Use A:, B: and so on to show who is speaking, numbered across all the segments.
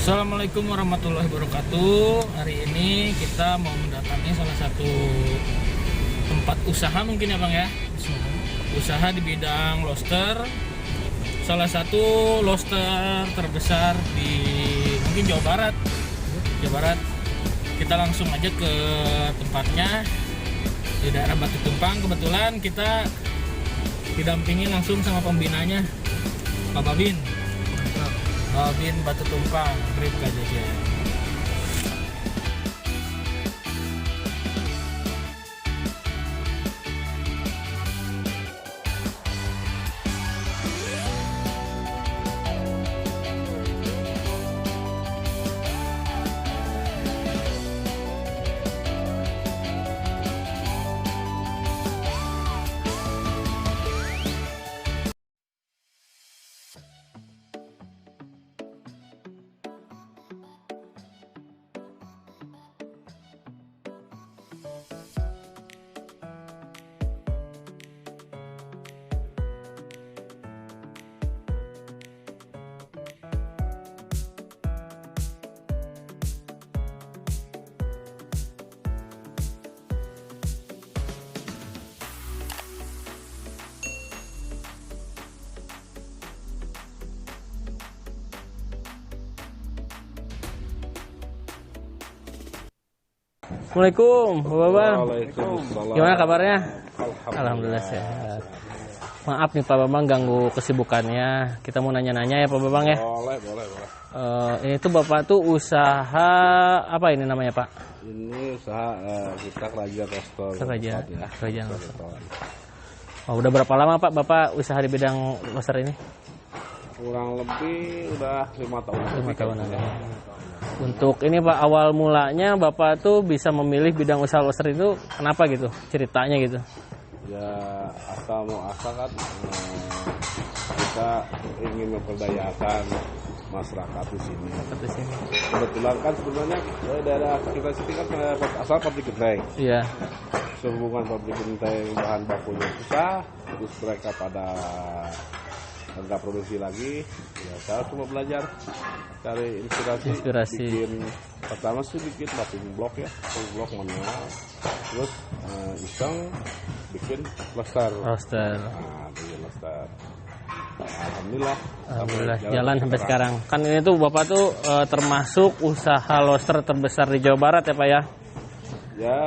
A: Assalamualaikum warahmatullahi wabarakatuh. Hari ini kita mau mendatangi salah satu tempat usaha mungkin ya Bang ya. Usaha di bidang lobster. Salah satu lobster terbesar di mungkin Jawa Barat. Kita langsung aja ke tempatnya di daerah Batu Tumpang. Kebetulan kita didampingi langsung sama pembinanya, Pak Babin Batu Tumpang, Bribka Jaja. Assalamualaikum, Bapak.
B: Waalaikumsalam.
A: Gimana kabarnya?
B: Alhamdulillah
A: sehat. Maaf nih Pak Bambang ganggu kesibukannya. Kita mau nanya-nanya ya Pak Bambang ya.
B: Boleh.
A: Ini tuh Bapak tuh usaha apa ini namanya Pak?
B: Ini usaha kita Kerajaan Roster.
A: Kerajaan Roster. Oh, udah berapa lama Pak Bapak usaha di bidang roster ini?
B: Kurang lebih udah 5 tahun.
A: 5 tahun aja. Untuk ini Pak, awal mulanya Bapak tuh bisa memilih bidang usaha lobster itu kenapa gitu? Ceritanya gitu.
B: Ya asal kan kita ingin memperdayakan masyarakat di sini. Kebetulan kan sebenarnya daerah kita sini kan asal pabrik genteng.
A: Iya.
B: Sehubungan pabrik genteng bahan bakunya susah, terus mereka pada nggak produksi lagi, ya saya cuma belajar cari inspirasi. Bikin pertama sih bikin baking block manual, terus iseng bikin lobster. Bikin lobster. Alhamdulillah
A: jalan sampai sekarang. Kan ini tuh Bapak tuh termasuk usaha lobster terbesar di Jawa Barat ya Pak ya?
B: Ya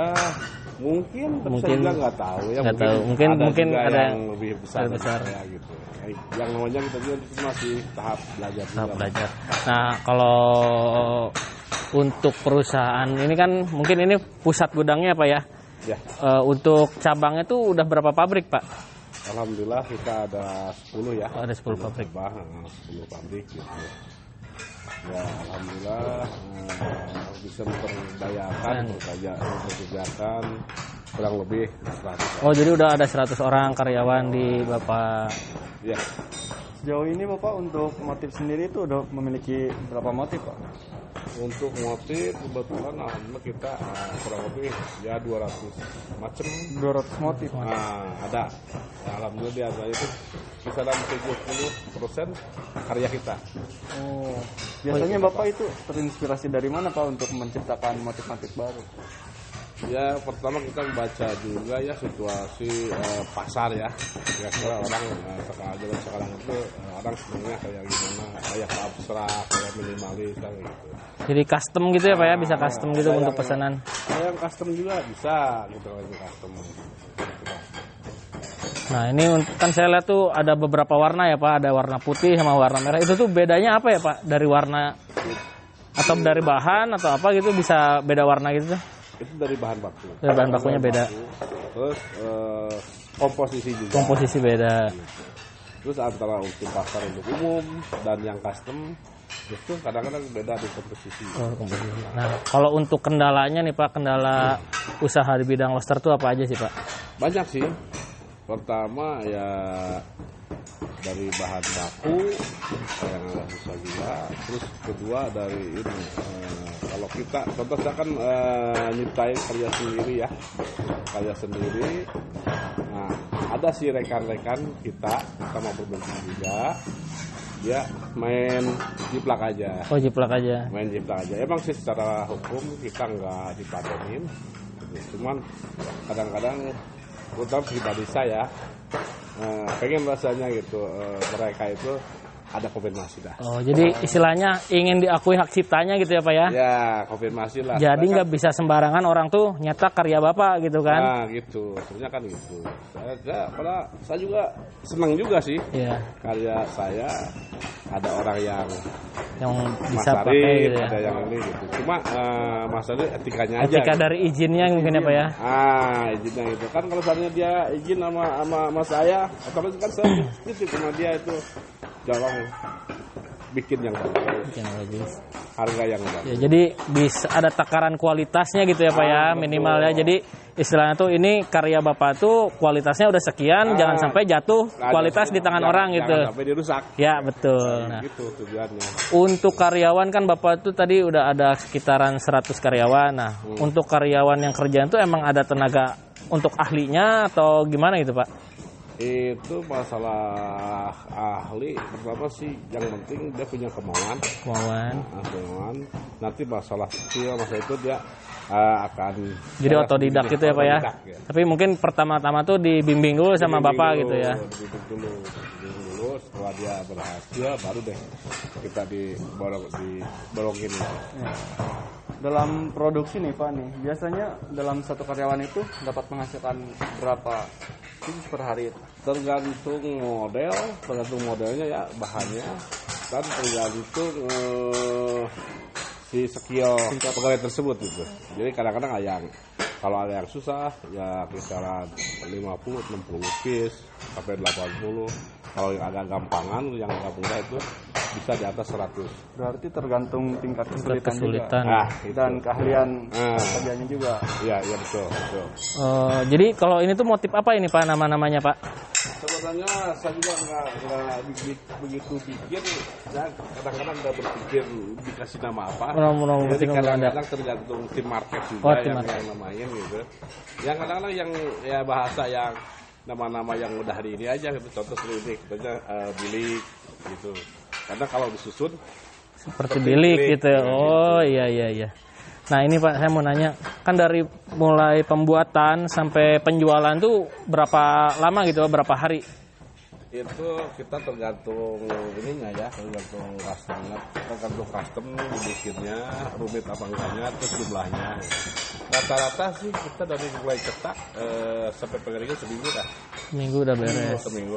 B: mungkin saya juga nggak tahu ya.
A: Mungkin ada
B: yang lebih besar. Ya, gitu. Yang namanya kita juga masih tahap belajar.
A: Nah kalau untuk perusahaan ini kan mungkin ini pusat gudangnya Pak ya?
B: Ya.
A: Untuk cabangnya tuh udah berapa pabrik Pak?
B: Alhamdulillah kita ada 10 ya.
A: Ada 10 pabrik.
B: 10 pabrik gitu. Ya alhamdulillah bisa memperdayakan mempekerjakan kurang lebih 100.
A: Oh jadi udah ada 100 orang karyawan di Bapak.
B: Ya.
C: Sejauh ini Bapak untuk motif sendiri itu udah memiliki berapa motif Pak?
B: Untuk motif kebetulan alhamdulillah kita kurang lebih ya 200 macam.
C: 200 motif.
B: Ada. Ya, alhamdulillah di antara itu kisaran 70% karya kita.
C: Oh. Biasanya Bapak itu terinspirasi dari mana Pak untuk menciptakan motif-motif baru?
B: Ya pertama kita membaca juga ya situasi pasar ya. Kira-kira orang sekarang itu orang sebenarnya kayak gimana, kayak abstrak, kayak minimalis kayak gitu.
A: Jadi custom gitu ya Pak ya, bisa custom gitu untuk pesanan.
B: Yang custom juga bisa gitu kalau custom.
A: Nah ini kan saya lihat tuh ada beberapa warna ya Pak, ada warna putih sama warna merah. Itu tuh bedanya apa ya Pak? Dari warna atau dari bahan atau apa gitu bisa beda warna gitu tuh?
B: Itu dari bahan baku.
A: Dari bahan bakunya beda.
B: Terus komposisi juga.
A: Komposisi beda.
B: Terus antara untuk pasar untuk umum dan yang custom itu kadang-kadang beda di komposisi.
A: Komposisi. Nah kalau untuk kendalanya nih Pak, kendala usaha di bidang lobster tuh apa aja sih Pak?
B: Banyak sih. Pertama ya dari bahan baku yang agak susah juga. Terus kedua dari ini kalau kita contohnya kan nyiptain karya sendiri. Nah ada sih rekan-rekan kita mau berbagi juga dia main jiplak aja.
A: Oh, jiplak aja.
B: Main jiplak aja. Emang sih secara hukum kita nggak dipatenin, cuman kadang-kadang terutama pribadi saya pengen rasanya gitu mereka itu ada konfirmasi dah.
A: Oh, jadi istilahnya ingin diakui hak ciptanya gitu ya Pak ya?
B: Ya, konfirmasi lah.
A: Jadi nggak bisa sembarangan orang tuh nyetak karya Bapak gitu kan?
B: Nah, gitu. Sebenarnya kan gitu. Saya juga senang juga sih.
A: Iya.
B: Karya saya ada orang yang
A: bisa
B: masarin,
A: pakai gitu ya.
B: ada yang ini gitu. Cuma masalahnya etikanya aja.
A: Etika
B: gitu.
A: dari izinnya mungkin ya Pak ya?
B: Izinnya itu kan kalau misalnya dia izin sama saya, otomatis kan saya titip sama dia itu jangan bikin yang bagus, harga yang bagus.
A: Ya, jadi bisa ada takaran kualitasnya gitu ya Pak ya, minimal ya. Jadi istilahnya tuh ini karya Bapak tuh kualitasnya udah sekian, jangan sampai jatuh kualitas di tangan orang gitu.
B: Jangan sampai dirusak.
A: Ya betul. Nah,
B: gitu tujuannya.
A: untuk karyawan kan Bapak tuh tadi udah ada sekitaran 100 karyawan. Nah, untuk karyawan yang kerjaan tuh emang ada tenaga untuk ahlinya atau gimana gitu Pak?
B: Itu masalah ahli pertama sih yang penting dia punya kemauan. Nanti masalah skill itu dia akan
A: jadi otodidak gitu ya Pak ya. Tapi mungkin pertama-tama tuh dibimbing dulu sama Bapak gitu ya.
B: Dibimbing dulu setelah dia berhasil baru deh kita diborongin.
C: Dalam produksi nih Pak nih, biasanya dalam satu karyawan itu dapat menghasilkan berapa per hari?
B: Tergantung modelnya ya, bahannya, dan tergantung si skill pegawai tersebut gitu. Jadi kadang-kadang kalau ada yang susah ya kisaran 50-60 piece sampai 80. Kalau yang agak gampangan, yang agak mudah itu bisa di atas 100.
C: Berarti tergantung tingkat kesulitan juga.
B: Dan
C: keahlian kerjanya juga.
B: Iya betul.
A: Jadi kalau ini tuh motif apa ini Pak, nama-namanya Pak?
B: Sebenarnya saya juga nggak begitu pikir, ya kadang-kadang nggak berpikir dikasih nama apa. Jadi kadang-kadang tergantung tim market juga yang namain gitu. Yang kadang-kadang yang ya bahasa yang nama-nama yang udah di ini aja gitu. Contoh seperti ini katanya bilik gitu. Karena kalau disusun
A: seperti bilik gitu. Oh iya. Nah ini Pak, saya mau nanya, kan dari mulai pembuatan sampai penjualan tuh berapa lama gitu, berapa hari?
B: Itu kita tergantung ininya ya, tergantung custom dibikinnya, rumit apa enggaknya, terus jumlahnya. Rata-rata sih kita dari mulai cetak sampai pengeringnya seminggu dah.
A: Seminggu udah beres.
B: Seminggu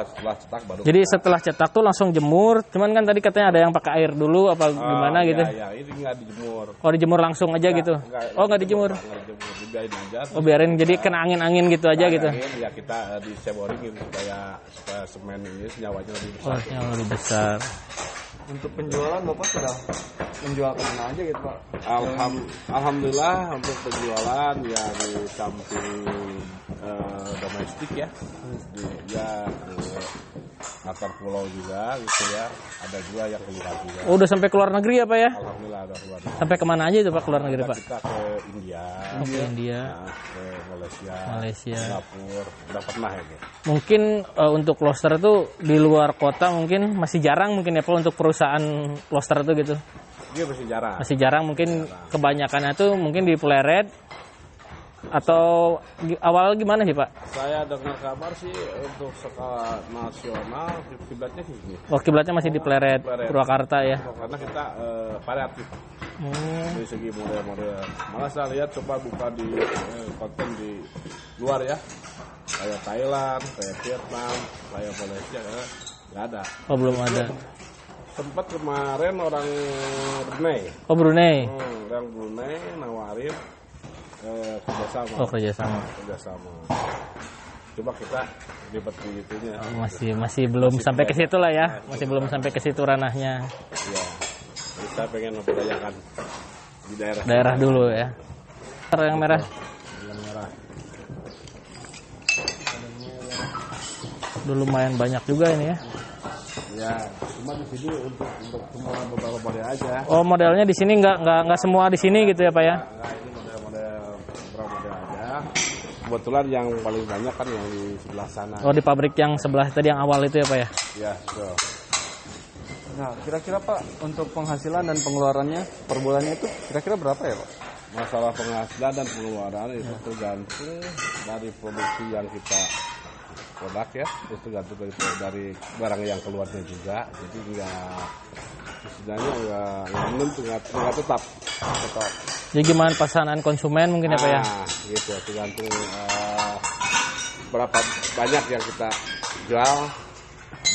B: setelah cetak baru.
A: Jadi setelah cetak tuh langsung jemur, cuman kan tadi katanya ada yang pakai air dulu apa gimana gitu?
B: Ya, ini nggak dijemur.
A: Oh dijemur langsung aja gitu? Nggak dijemur?
B: Dibiarin aja.
A: Oh biarin, jadi kena angin-angin gitu aja gitu?
B: Ya kita diseboringin supaya semen ini senyawanya lebih besar.
A: Oh senyawa lebih besar.
C: Untuk penjualan Bapak sudah menjual kemana aja gitu Pak?
B: Alhamdulillah untuk penjualan ya di samping domestik ya, antar pulau juga gitu ya, ada juga yang keluar juga.
A: Oh udah sampai keluar negeri ya Pak ya?
B: Alhamdulillah ada keluar.
A: Sampai kemana aja itu Pak keluar negeri Pak?
B: Kita ke India,
A: ke India,
B: ke Malaysia, Singapura, udah pernah ya.
A: Mungkin untuk lobster itu di luar kota mungkin masih jarang mungkin ya Pak untuk perusahaan lobster itu gitu.
B: Dia masih jarang.
A: Masih jarang mungkin kebanyakannya tuh mungkin di Pleret atau awal gimana sih Pak?
B: Saya dengar kabar sih untuk skala nasional kiblatnya sini.
A: Oh kiblatnya masih di Pleret, Purwakarta ya.
B: Karena kita variatif dari segi model-model. Malah saya lihat coba buka di konten di luar ya, kayak Thailand, kayak Vietnam, kayak Malaysia, nggak ada.
A: Oh belum ada.
B: Sempat kemarin orang Brunei.
A: Oh Brunei.
B: Orang Brunei nawarin kerjasama.
A: Oh kerjasama.
B: Coba kita ribet di itunya.
A: Masih belum sampai ke situ lah ya. Masih belum sampai ke situ ranahnya.
B: Iya. Jadi saya pengen memperdayakan di
A: daerah dulu ya. Yang merah.
B: Yang merah.
A: Udah lumayan banyak juga ini ya.
B: Ya, cuma di sini untuk semua beberapa model aja.
A: Oh modelnya di sini nggak semua di sini gitu ya Pak ya?
B: Nggak, ini beberapa model aja. Kebetulan yang paling banyak kan yang di sebelah sana.
A: Oh di pabrik yang sebelah tadi yang awal itu ya Pak ya?
B: Iya, betul.
C: Nah, kira-kira Pak untuk penghasilan dan pengeluarannya per bulannya itu kira-kira berapa ya Pak?
B: Masalah penghasilan dan pengeluaran itu tergantung dari produksi yang kita produk ya, terus tergantung dari barang yang keluarnya juga. Jadi istilahnya nggak menentu, nggak tetap.
A: Jadi gimana pasanan konsumen mungkin ya Pak ya?
B: Gitu, tergantung berapa banyak yang kita jual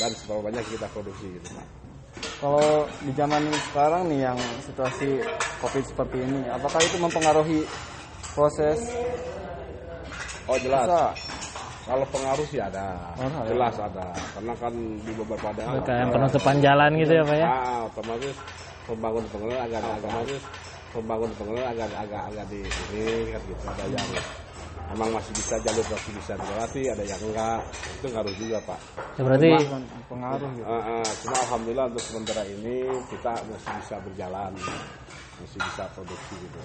B: dan seberapa banyak kita produksi gitu Pak.
C: Kalau di zaman sekarang nih yang situasi COVID seperti ini, apakah itu mempengaruhi proses?
B: Oh jelas.
C: Usaha?
B: Kalau pengaruh sih ada, jelas ada. Karena kan di beberapa daerah
A: Kayak penutupan jalan gitu ya Pak ya?
B: Otomatis pembangun agak di ini kan gitu. Ada yang emang masih bisa jalur masih bisa dilewati, ada yang enggak. Itu ngaruh juga Pak.
A: Ya, berarti
C: Pengaruh gitu.
B: Cuma alhamdulillah untuk sementara ini kita masih bisa berjalan, masih bisa produksi gitu.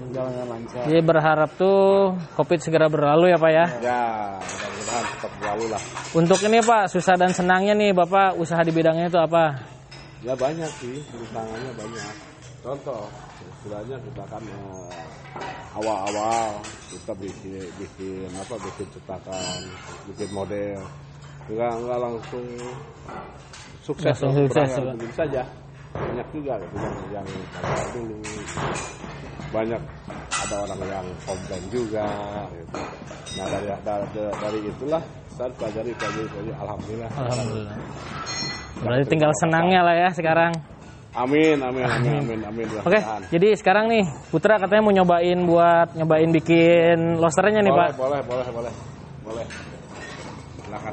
C: Jalannya lancar.
A: jadi berharap tuh COVID segera berlalu ya Pak ya?
B: Ya, mudah-mudahan cepat berlalu lah.
A: Untuk ini Pak, susah dan senangnya nih Bapak usaha di bidangnya itu apa?
B: Ya banyak sih, tantangannya banyak. Contoh, istilahnya kita kan awal-awal kita bikin cetakan, bikin model, enggak langsung sukses. Begini saja. Banyak juga gitu yang dulu. Banyak ada orang yang komplain juga. Gitu. Nah dari itulah saya pelajari alhamdulillah.
A: Alhamdulillah. Berarti tinggal senangnya lah ya sekarang.
B: Amin.
A: Oke, jadi sekarang nih Putra katanya mau nyobain bikin losternya nih Pak.
B: Boleh. Silakan.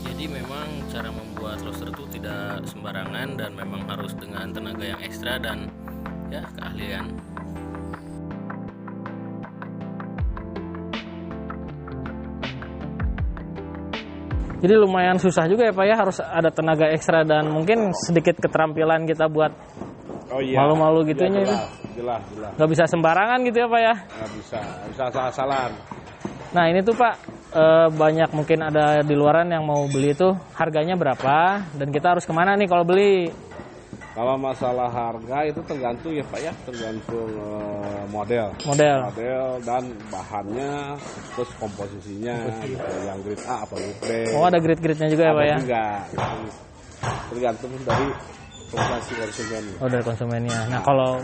A: Jadi memang cara membuat loster itu tidak sembarangan dan memang harus dengan tenaga yang ekstra dan ya keahlian. Jadi lumayan susah juga ya Pak ya, harus ada tenaga ekstra dan mungkin sedikit keterampilan kita buat malu-malu gitunya itu.
B: Jelas.
A: Nggak bisa sembarangan gitu ya Pak ya?
B: Nggak bisa asal-asalan.
A: Nah ini tuh Pak, banyak mungkin ada di luaran yang mau beli itu harganya berapa dan kita harus kemana nih kalau beli?
B: Kalau masalah harga itu tergantung ya Pak ya, tergantung model dan bahannya, terus komposisinya, gitu. Yang grade A apa grade B.
A: Oh ada grade-grade-nya juga ya Pak ya?
B: Juga, tergantung dari konsumen.
A: Oh dari konsumennya. Nah kalau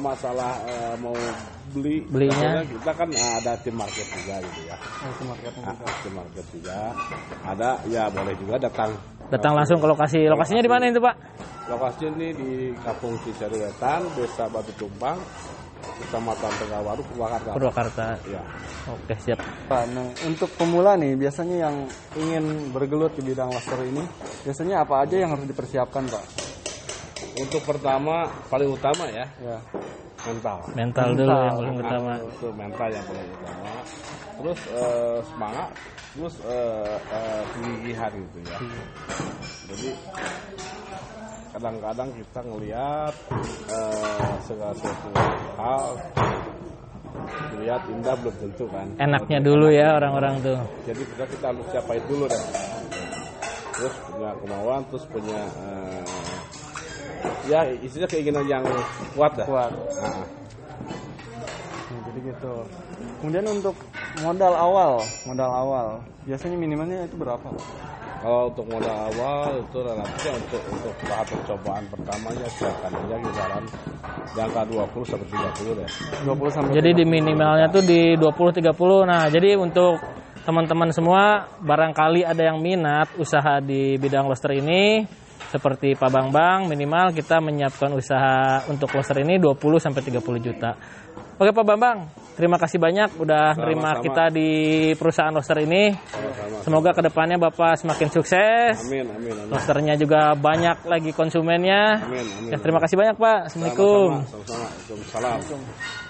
B: masalah mau
A: belinya,
B: kita kan ada tim market juga gitu ya. Tim market juga. Ada ya boleh juga datang
A: langsung ke lokasi. Lokasinya di mana itu Pak?
B: Lokasinya ini di Kampung Cisarua Wetan, Desa Batu Tumpang, Kecamatan Tegawaru, Purwakarta. Ya.
A: Oke siap.
C: Pak, nah untuk pemula nih biasanya yang ingin bergelut di bidang loster ini, biasanya apa aja yang harus dipersiapkan Pak?
B: Untuk pertama paling utama ya. Mental
A: Dulu yang paling utama.
B: Itu mental yang paling utama. Terus semangat, terus kegigihan gitu ya. Jadi kadang-kadang kita ngelihat segala sesuatu hal dilihat indah belum tentu kan.
A: Enaknya dulu ya orang-orang tuh.
B: Jadi kita harus capai dulu deh. Terus punya kemauan, terus punya ya isinya keinginan yang kuat dah.
C: Nah, jadi gitu. Kemudian untuk modal awal biasanya minimalnya itu berapa?
B: Kalau untuk modal awal itu relatifnya untuk tahap percobaan pertamanya siapkan aja kisaran di angka 20 sampai 30 deh.
C: 20 sampai.
A: Jadi di minimalnya tuh di 20-30. Nah, jadi untuk teman-teman semua barangkali ada yang minat usaha di bidang loster ini seperti Pak Bambang, minimal kita menyiapkan usaha untuk loster ini 20 sampai 30 juta. Oke Pak Bambang, terima kasih banyak udah nerima kita di perusahaan roaster ini.
B: Sama-sama.
A: Semoga kedepannya Bapak semakin sukses.
B: Amin, amin, amin.
A: Roasternya juga banyak lagi konsumennya.
B: Amin, amin.
A: Ya, terima kasih banyak Pak. Assalamualaikum.
B: Sama-sama. Waalaikumsalam.